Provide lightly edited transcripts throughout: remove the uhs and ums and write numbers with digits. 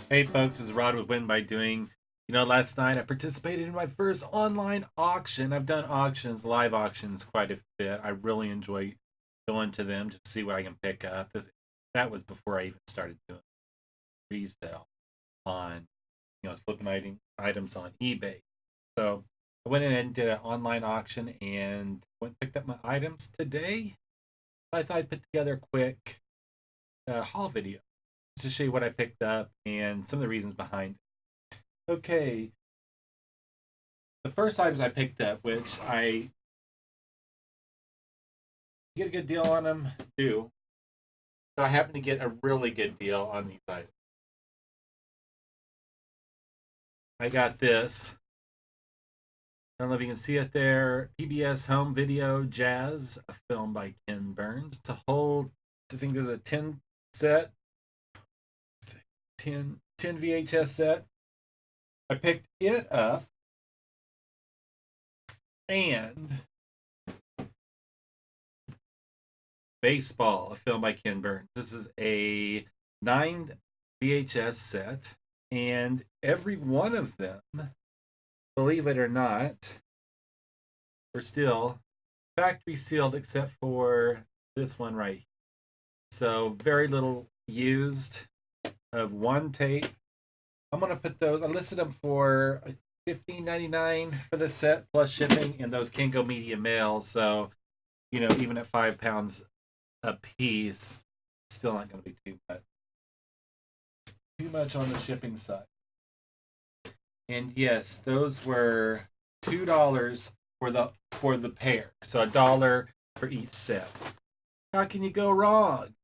Hey folks, this is Rod with Win by Doing. Last night I participated in my first online auction. I've done auctions, live auctions, quite a bit. I really enjoy going to them to see what I can pick up. That was before I even started doing resale on, flipping items on eBay. So I went in and did an online auction and went and picked up my items today. I thought I'd put together a quick haul video to show you what I picked up and some of the reasons behind it. Okay, the first items I picked up, which I get a good deal on them, do, but I happen to get a really good deal on these items. I got this. I don't know if you can see it there. PBS Home Video Jazz, a film by Ken Burns. It's a whole, I think there's a 10 set, 10 VHS set. I picked it up and Baseball, a film by Ken Burns. This is a 9 VHS set, and every one of them, believe it or not, are still factory sealed except for this one right here. So very little used of one tape. I'm gonna put those. I listed them for $15.99 for the set plus shipping, and those can go media mail. So even at £5 a piece, still not going to be too much on the shipping side. And yes, those were $2 for the pair, so $1 for each set. How can you go wrong?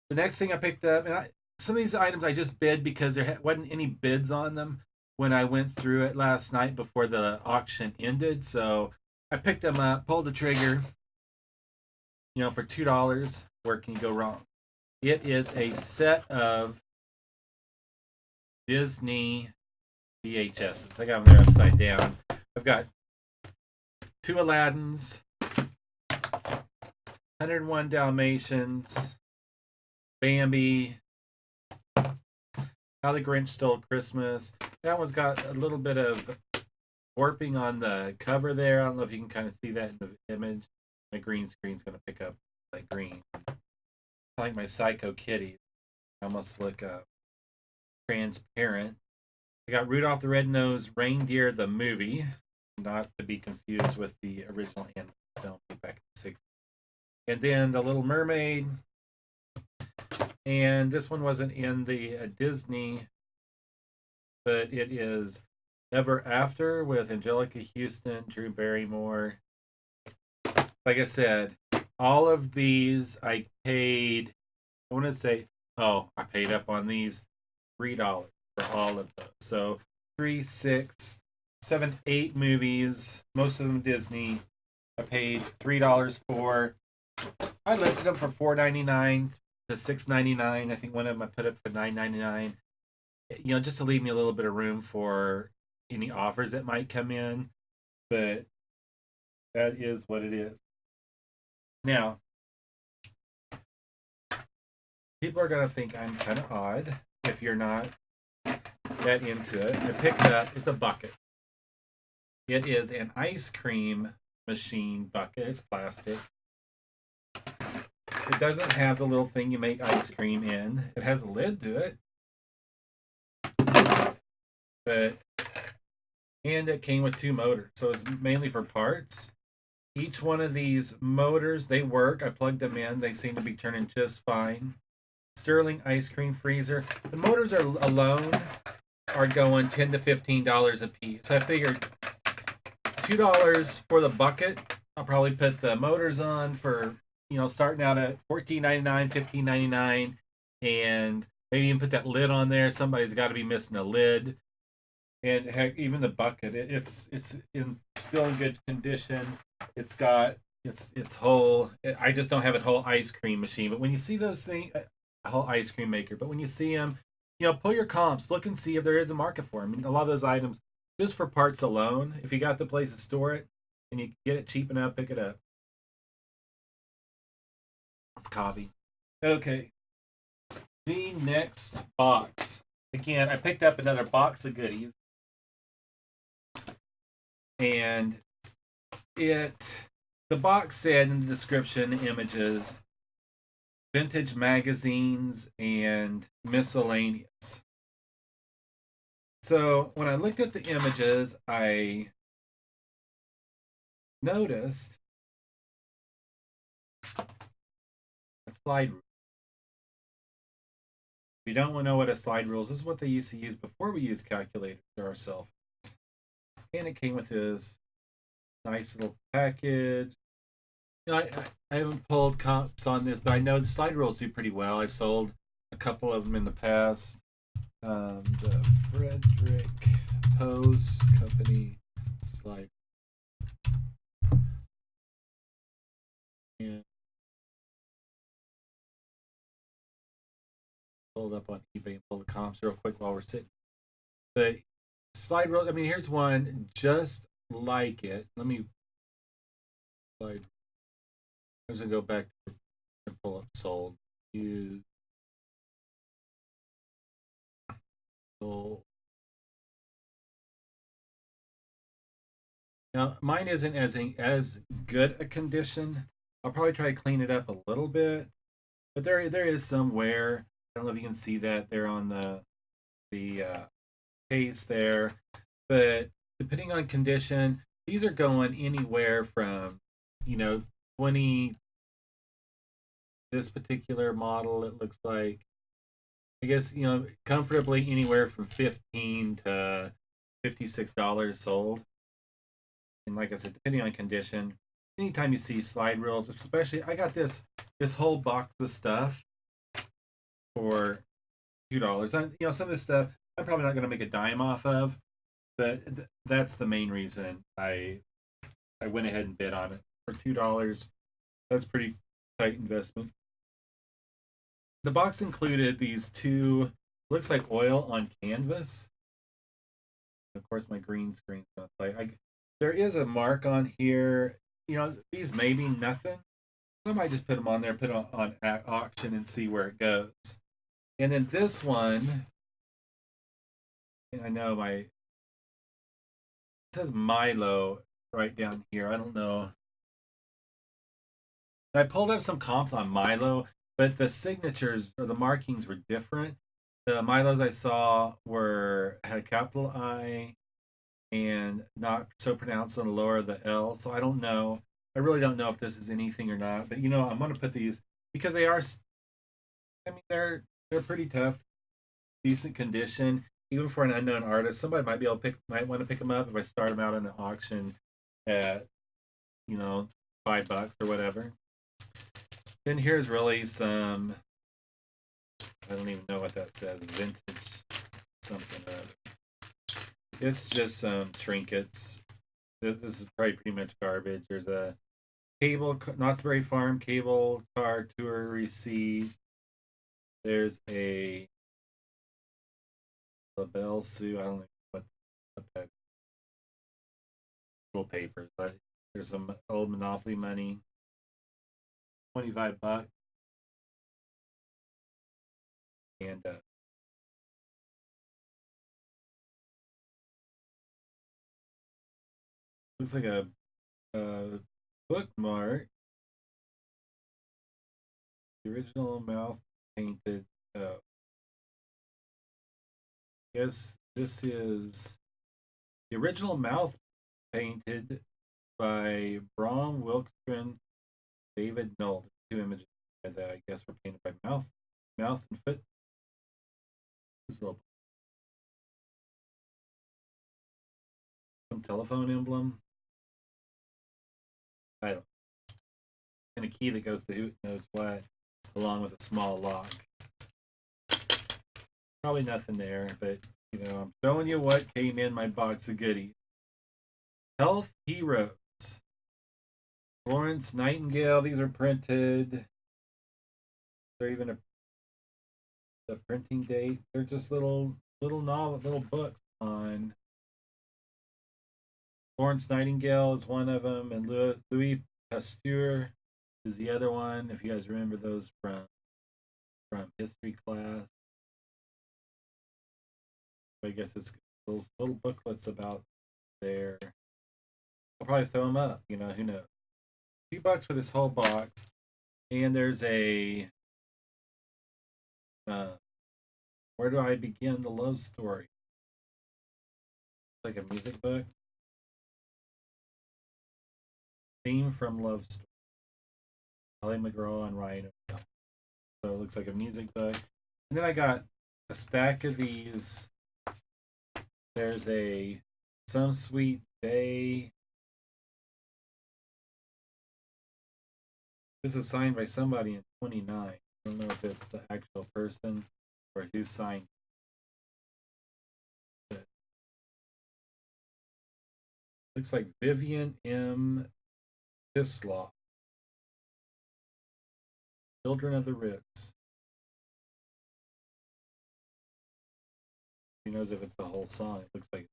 The next thing I picked up, and some of these items I just bid because there wasn't any bids on them when I went through it last night before the auction ended. So I picked them up, pulled the trigger. For $2, where can you go wrong? It is a set of Disney VHSs. I got them there upside down. I've got 2 Aladdins, 101 Dalmatians, Bambi, How the Grinch Stole Christmas. That one's got a little bit of warping on the cover there. I don't know if you can kind of see that in the image. My green screen's going to pick up that green. I like my Psycho Kitty. I almost look transparent. I got Rudolph the Red-Nosed Reindeer, the movie, not to be confused with the original animated film back in the 60s. And then The Little Mermaid. And this one wasn't in the Disney, but it is Ever After with Angelica Houston, Drew Barrymore. Like I said, all of these I paid, I want to say, I paid up on these $3 for all of those. So 3, 6, 7, 8 movies, most of them Disney. I paid $3 for. I listed them for $4.99 to $6.99. I think one of them I put up for $9.99. Just to leave me a little bit of room for any offers that might come in. But that is what it is. Now, people are going to think I'm kind of odd if you're not that into it. I picked up, it's a bucket. It is an ice cream machine bucket. It's plastic. It doesn't have the little thing you make ice cream in. It has a lid to it. And it came with 2 motors. So it's mainly for parts. Each one of these motors, they work. I plugged them in. They seem to be turning just fine. Sterling ice cream freezer. The motors alone are going $10 to $15 a piece. So I figured $2 for the bucket. I'll probably put the motors on for, starting out at $14.99, $15.99, and maybe even put that lid on there. Somebody's got to be missing a lid. And heck, even the bucket, it's still in good condition. It's got it's whole. I just don't have a whole ice cream machine. But when you see those things, a whole ice cream maker. But when you see them, pull your comps, look and see if there is a market for them. A lot of those items, just for parts alone, if you got the place to store it and you get it cheap enough, pick it up. It's coffee. Okay. next box. Again, I picked up another box of goodies. And the box said in the description, images, vintage magazines, and miscellaneous. So when I looked at the images, I noticed a slide rule. If you don't know what a slide rule is, this is what they used to use before we used calculators for our cell phones. And it came with this nice little package. You know, I haven't pulled comps on this, but I know the slide rules do pretty well. I've sold a couple of them in the past. The Frederick Post Company slide. And pull it up on eBay and pull the comps real quick while we're sitting. The slide rule, I mean, here's one just like it. Let me slide. I'm just gonna go back and pull up sold. Use sold. Now mine isn't as good a condition. I'll probably try to clean it up a little bit, but there is some wear. I don't know if you can see that there on the case there, but depending on condition, these are going anywhere from 20. This particular model, it looks like, I guess, comfortably anywhere from $15 to $56 sold. And like I said, depending on condition, anytime you see slide reels, especially, I got this whole box of stuff for $2. And, some of this stuff I'm probably not going to make a dime off of, but that's the main reason I went ahead and bid on it for $2. That's pretty tight investment. The box included these two, looks like oil on canvas. Of course, my green screen's going to play. There is a mark on here. These may be nothing. I might just put them on there, put them on auction and see where it goes. And then this one, I know it says Milo right down here. I don't know. I pulled up some comps on Milo, but the signatures or the markings were different. The Milos I saw had a capital I and not so pronounced on the lower of the L. So I don't know. I really don't know if this is anything or not. But I'm going to put these because they are. I mean, they're pretty tough, decent condition, even for an unknown artist. Somebody might want to pick them up if I start them out in an auction at $5 or whatever. Then here's really some, I don't even know what that says, vintage something or other. It's just some trinkets. This is probably pretty much garbage. There's a Knott's Berry Farm cable car tour receipt. There's a LaBelle Sue. I don't know what that little papers, but there's some old Monopoly money. $25. And looks like a bookmark. The original mouth painted. Yes, this is the original mouth painted by Bram Wilkstrom, David Knoll. Two images that I guess were painted by mouth and foot. Some telephone emblem. Title. And a key that goes to who knows what, along with a small lock. Probably nothing there, but I'm showing you what came in my box of goodies. Health Heroes. Florence Nightingale. These are printed. Is there even a printing date? They're just little books on. Florence Nightingale is one of them, and Louis Pasteur is the other one. If you guys remember those from history class. I guess it's those little booklets about there. I'll probably throw them up. You know, who knows? $2 for this whole box, and there's a where do I begin the love story? It's like a music book. Theme from Love Story. Ali McGraw and Ryan O'Neill. So it looks like a music book. And then I got a stack of these. There's a Some Sweet Day. This is signed by somebody in 29. I don't know if it's the actual person or who signed it. Looks like Vivian M. Hislaw. Children of the Ribs. Who knows if it's the whole song? It looks like,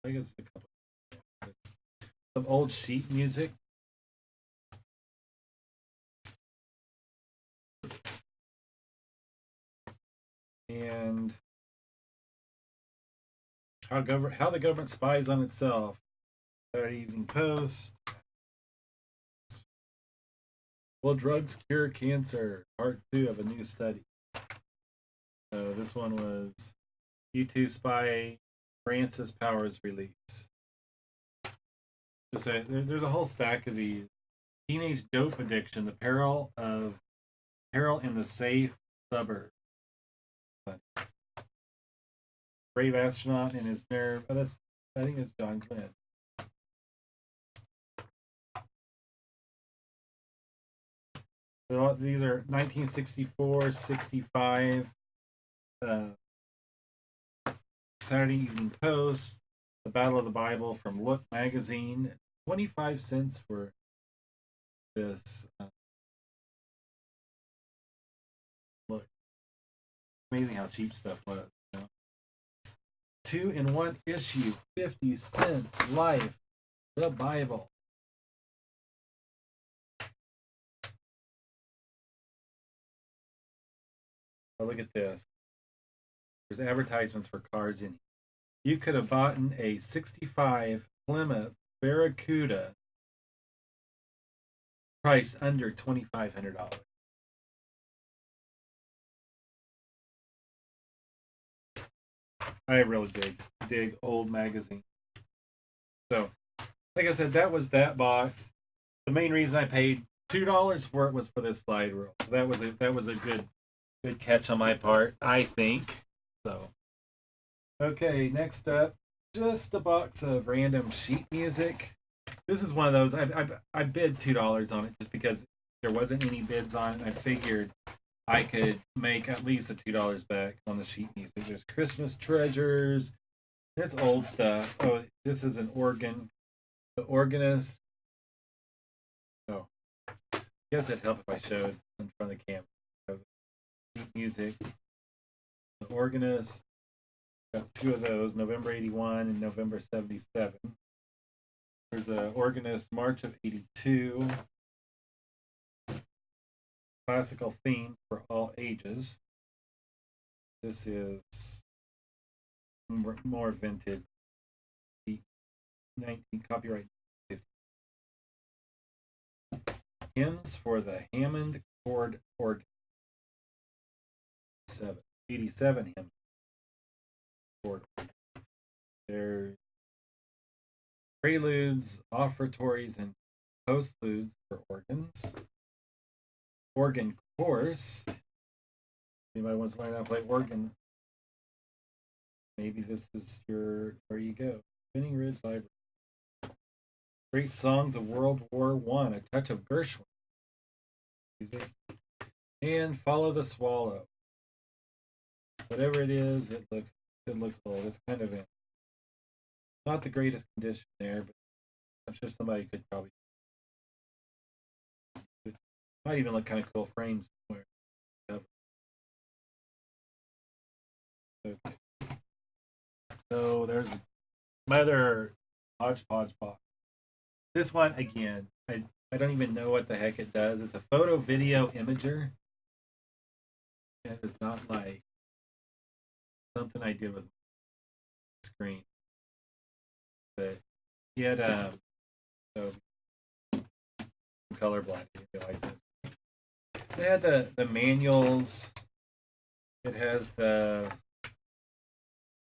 I guess, a couple of old sheet music. And how the government spies on itself. Saturday Evening Post. Will drugs cure cancer? Part 2 of a new study. So this one was U2 spy Francis Powers release. So there's a whole stack of these. Teenage dope addiction: the peril in the safe suburb. Brave astronaut and his nerve. Oh, I think it's John Glenn. So these are 1964, 65. Saturday Evening Post. The Battle of the Bible from Look Magazine. 25 cents for this. Look, amazing how cheap stuff was. You know? 2-in-1 issue, 50 cents. Life, the Bible. Oh, look at this. There's advertisements for cars in here. You could have bought a 65 Plymouth Barracuda priced under $2,500. I really dig old magazine. So, like I said, that was that box. The main reason I paid $2 for it was for this slide rule. So that was a good catch on my part, I think. So, okay, next up, just a box of random sheet music. This is one of those I bid $2 on it just because there wasn't any bids on it. And I figured I could make at least the $2 back on the sheet music. There's Christmas Treasures. It's old stuff. Oh, this is an organ. The organist. Oh, I guess it'd help if I showed in front of the camera. Sheet music. The organist. Got 2 of those, November 81 and November 77. There's the organist, March of 82. Classical themes for all ages. This is more vintage. 19 copyright 50. Hymns for the Hammond chord organ. 87 hymns. Chord. There's preludes, offertories, and postludes for organs. Organ course. Anybody wants to learn how to play organ? Maybe this is where you go. Spinning Ridge Library. Great songs of World War I. A touch of Gershwin. And Follow the Swallow. Whatever it is, it looks old. It's kind of not the greatest condition there, but I'm sure somebody could probably. It might even look kind of cool frames somewhere. Okay. So there's my other hodgepodge box. This one again, I don't even know what the heck it does. It's a photo video imager. It is not like something I did with screen. But he had so colorblind. I didn't realize this. They had the manuals. It has the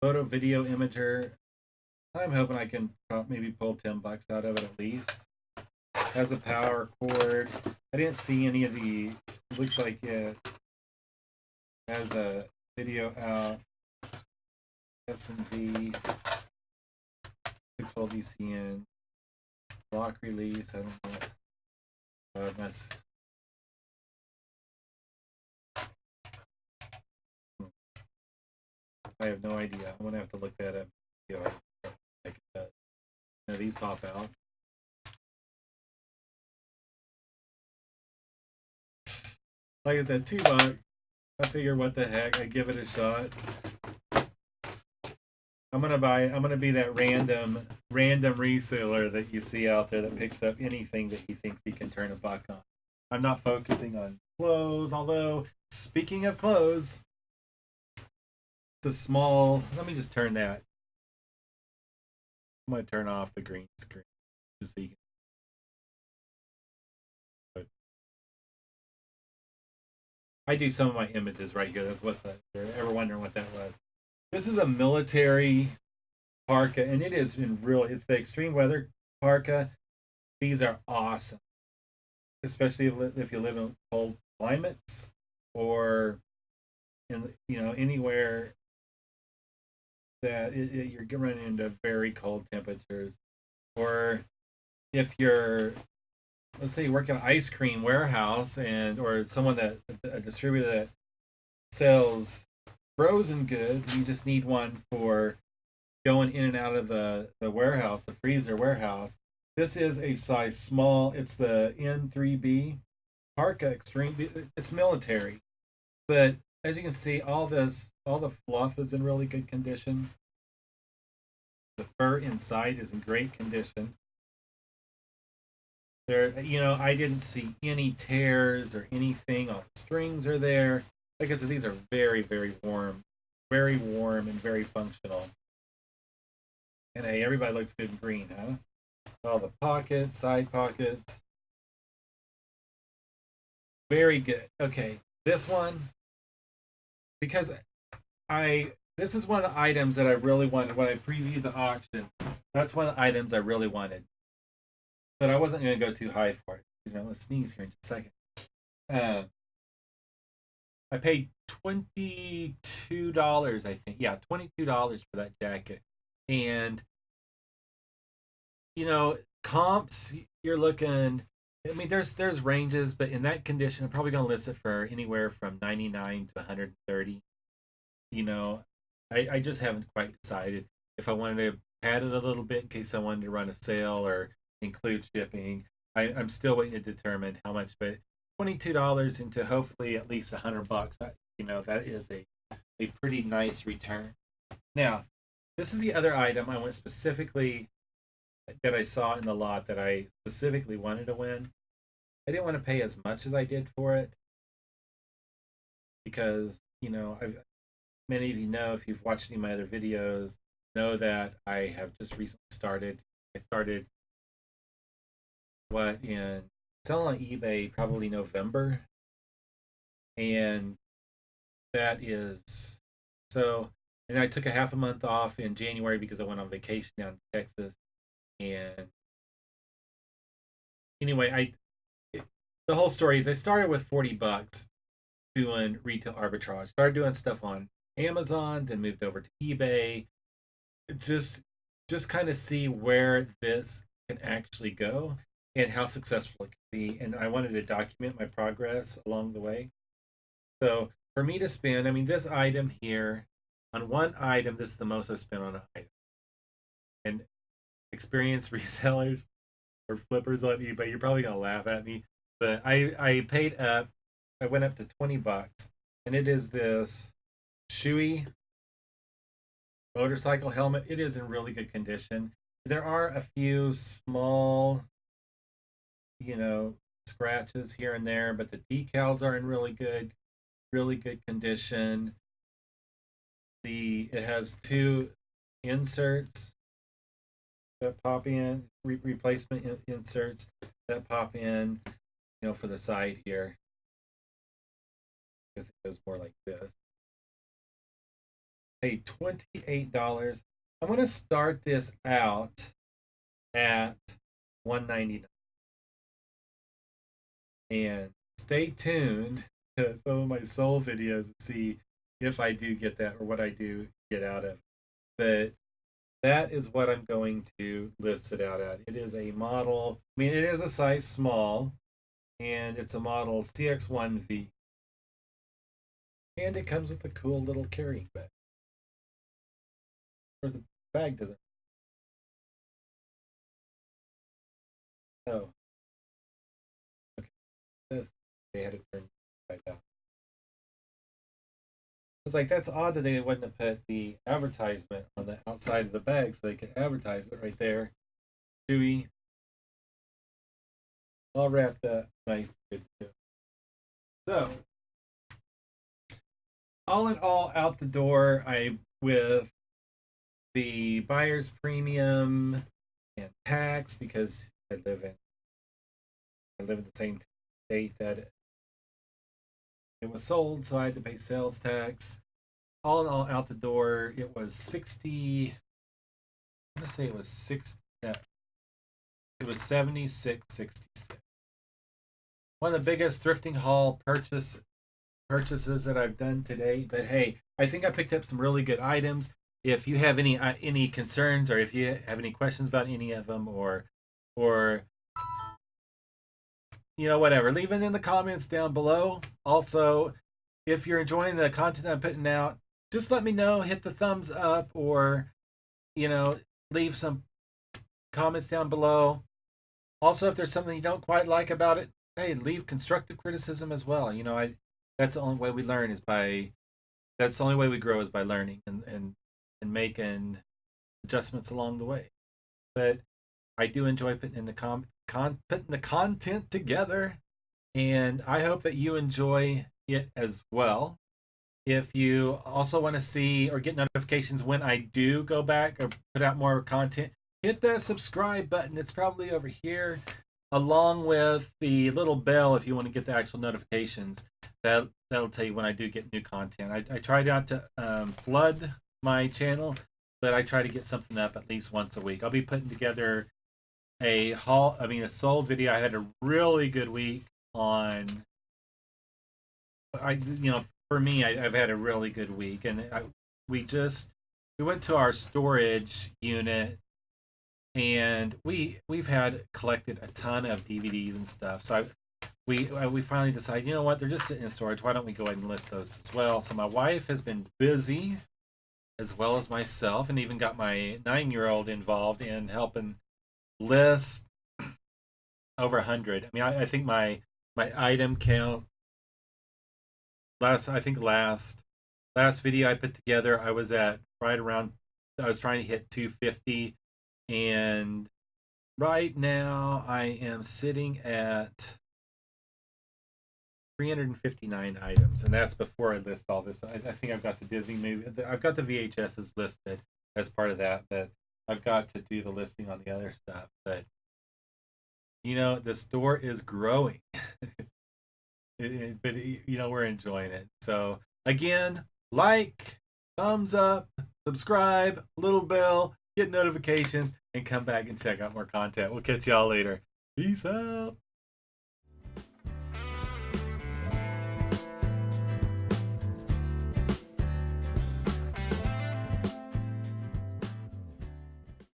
photo video imager. I'm hoping I can maybe pull $10 out of it at least. Has a power cord. I didn't see any of the. It looks like it has a video out. S&V. 6-volt VCN. Block release. I don't know. That's. I have no idea. I'm gonna have to look that up. These pop out. Like I said, $2. I figure, what the heck? I give it a shot. I'm gonna be that random reseller that you see out there that picks up anything that he thinks he can turn $1 on. I'm not focusing on clothes. Although, speaking of clothes, it's a small. Let me just turn that. I'm going to turn off the green screen just so you can. I do some of my images right here. That's what if you're ever wondering what that was. This is a military parka, and it is it's the extreme weather parka. These are awesome, especially if you live in cold climates or anywhere that you're running into very cold temperatures, or if you're, let's say, you work in an ice cream warehouse or someone a distributor that sells frozen goods, and you just need one for going in and out of the warehouse, the freezer warehouse. This is a size small. It's the N3B parka extreme. It's military, but as you can see, all the fluff is in really good condition. The fur inside is in great condition. There, I didn't see any tears or anything. All the strings are there. Like I said, these are very, very warm and very functional. And hey, everybody looks good in green, huh? All the pockets, side pockets. Very good. Okay, this one, because this is one of the items that I really wanted when I previewed the auction. That's one of the items I really wanted, but I wasn't going to go too high for it. I'm going to sneeze here in just a second. I paid $22, I think. Yeah, $22 for that jacket, and comps. You're looking. I mean, there's ranges, but in that condition, I'm probably going to list it for anywhere from 99 to 130. I just haven't quite decided if I wanted to pad it a little bit in case I wanted to run a sale or include shipping. I'm still waiting to determine how much, but $22 into hopefully at least $100. That is a pretty nice return. Now, this is the other item I went specifically that I saw in the lot that I specifically wanted to win. I didn't want to pay as much as I did for it because many of you know, if you've watched any of my other videos, know that I have just recently started. I started in selling on eBay probably November, and that is so. And I took a half a month off in January because I went on vacation down to Texas. And anyway, the whole story is I started with $40 doing retail arbitrage. Started doing stuff on Amazon, then moved over to eBay. Just kind of see where this can actually go and how successful it can be. And I wanted to document my progress along the way. So for me to spend, I mean, this item here, on one item, this is the most I've spent on an item. And experienced resellers or flippers on eBay, you're probably gonna laugh at me, but I paid up. I went up to $20, and it is this Shoei motorcycle helmet. It is in really good condition. There are a few small, scratches here and there, but the decals are in really good condition. It has two inserts that pop in, replacement inserts that pop in, you know, for the side here. Because it goes more like this. Hey, $28. I'm gonna start this out at $199. And stay tuned to some of my soul videos to see if I do get that or what I do get out of it. But that is what I'm going to list it out at. It is a model, I mean, it is a size small, and it's a model CX1V. And it comes with a cool little carrying bag. Of course, the bag doesn't. Oh. Okay. This, they had it turned upside down. It's like, that's odd that they wouldn't have put the advertisement on the outside of the bag so they could advertise it right there. Chewy. All wrapped up nice. Good too. So, all in all, out the door, with the buyer's premium and tax, because I live in the same state that it was sold, so I had to pay sales tax. All in all, out the door, it was 60. I'm gonna say it was 6. It was 76.66. One of the biggest thrifting haul purchases that I've done today. But hey, I think I picked up some really good items. If you have any concerns, or if you have any questions about any of them, or you know, whatever, leave it in the comments down below. Also, if you're enjoying the content I'm putting out, just let me know. Hit the thumbs up, or, you know, leave some comments down below. Also, if there's something you don't quite like about it, hey, leave constructive criticism as well. You know, that's the only way we learn that's the only way we grow is by learning and making adjustments along the way. But I do enjoy putting in putting the content together, and I hope that you enjoy it as well. If you also want to see or get notifications when I do go back or put out more content, hit that subscribe button. It's probably over here, along with the little bell if you want to get the actual notifications. That'll tell you when I do get new content. I try not to flood my channel, but I try to get something up at least once a week. I'll be putting together a sold video. I had a really good week on. For me, I've had a really good week, and we went to our storage unit, and we've had collected a ton of DVDs and stuff. So we finally decided, you know what, they're just sitting in storage. Why don't we go ahead and list those as well? So my wife has been busy, as well as myself, and even got my 9-year-old involved in helping list over 100. I mean, I think my item count last video I put together, I was at right around, I was trying to hit 250, and right now I am sitting at 359 items, and that's before I list all this. I think I've got the Disney movie, I've got the VHSs listed as part of that, but I've got to do the listing on the other stuff. But you know, the store is growing. But you know, we're enjoying it. So again, like, thumbs up, subscribe, little bell, get notifications, and come back and check out more content. We'll catch y'all later. Peace out.